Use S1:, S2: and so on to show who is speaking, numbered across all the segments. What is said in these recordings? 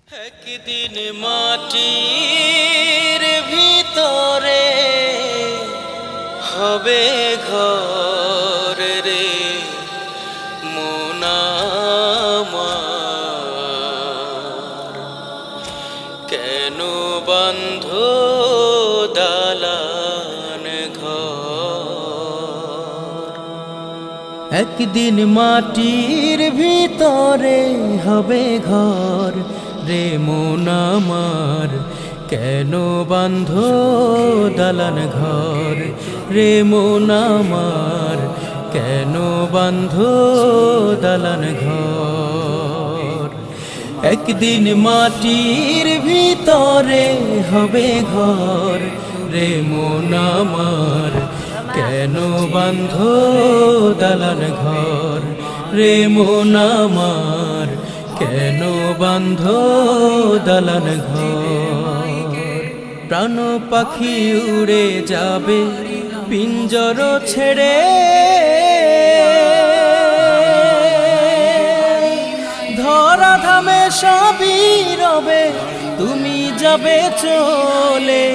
S1: একদিন মাটির ভিতরে হবে ঘর রে মন আমার। কেন বন্ধ দালান ঘর? একদিন মাটির ভিতরে হবে ঘর রে মন আমার। কেন বান্ধ দালান ঘর রে মন আমার? কেন বান্ধ দালান ঘর? একদিন মাটির ভিতরে হবে ঘর রে মন আমার। কেন বান্ধ দালান ঘর রে মন আমার? কেন বান্ধ দালান ঘর? প্রাণ পাখি উড়ে যাবে পিঞ্জর ছেড়ে, ধরা ধামে সবই রবে তুমি যাবে চলে।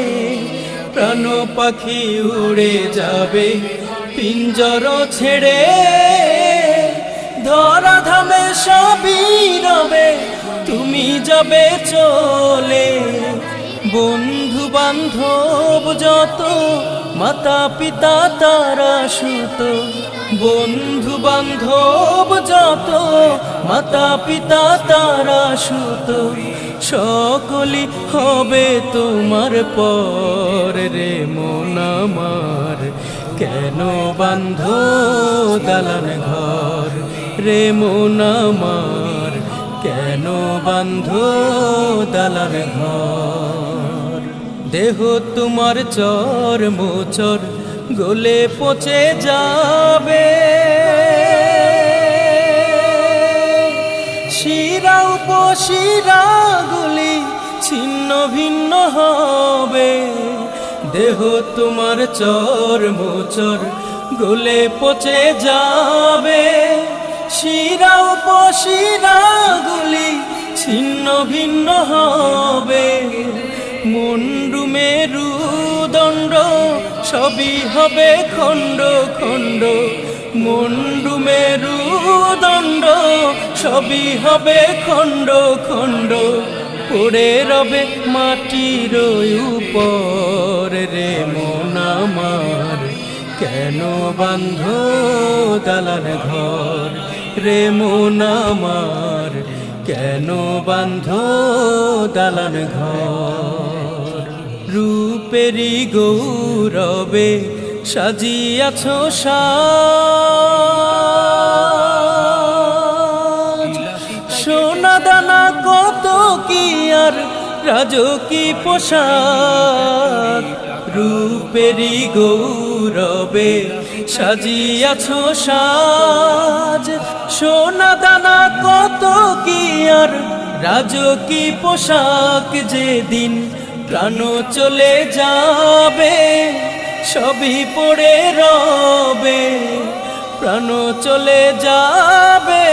S1: প্রাণ পাখি উড়ে যাবে পিঞ্জর ছেড়ে, ধরা ধামে সবই রবে তুমি যাবে চলে। বন্ধু বান্ধব যত মাতা পিতা তারা সুত, বন্ধু বান্ধব যত মাতা পিতা তারা সুত, সকলই হবে তোমার পর রে মন আমার। কেন বান্ধ দালান ঘর রে মন আমার? কেন বান্ধ দালান ঘর? দেহ তোমার চর মোচর গলে পচে যাবে, শিরা উপশিরা গুলি ছিন্ন ভিন্ন হবে। দেহ তোমার চর মোচর গলে পচে যাবে, শিরা উপশিরা গুলি ছিন্ন ভিন্ন হবে। মুন্ডু মেরুদণ্ড সবই হবে খণ্ড খণ্ড, মুন্ডু মেরুদণ্ড সবই হবে খণ্ড খণ্ড। পড়ে রবে মাটির উপর রে মন আমার। কেন বান্ধ দালান ঘর রে মন আমার? কেন বান্ধ দালান ঘর? রূপেরি গৌরবে সাজিয়াছ সাজ, সোনা দানা কত কি আর রাজকী পোশাক। রূপেরি গৌরবে সাজিয়াছ সাজ, সোনা দানা কত কি আর রাজকী পোশাক। যেদিন প্রাণ চলে যাবে সবই পড়ে রবে, প্রাণ চলে যাবে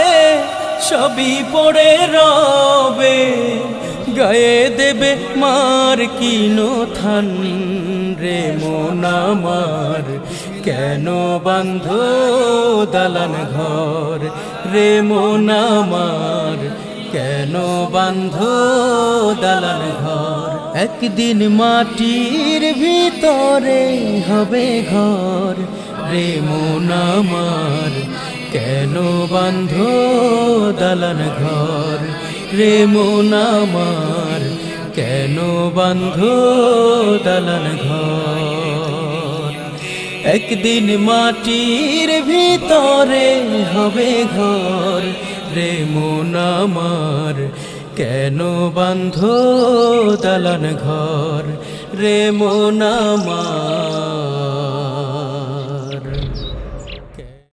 S1: সবই পড়ে রবে। গায়ে দেবে মার কিনো থান রে মন আমার। কেন বান্ধ দালান ঘর রে মন আমার? কেন বান্ধ দালান ঘর? একদিন মাটির ভিতরে হবে ঘর রে মন আমার। কেন বান্ধ দালান ঘর রে মন আমার? কেন বান্ধ দালান ঘর? একদিন মাটির ভিতরে হবে ঘর রে মন আমার। কেন বান্ধ দালান ঘর রে মন আমার?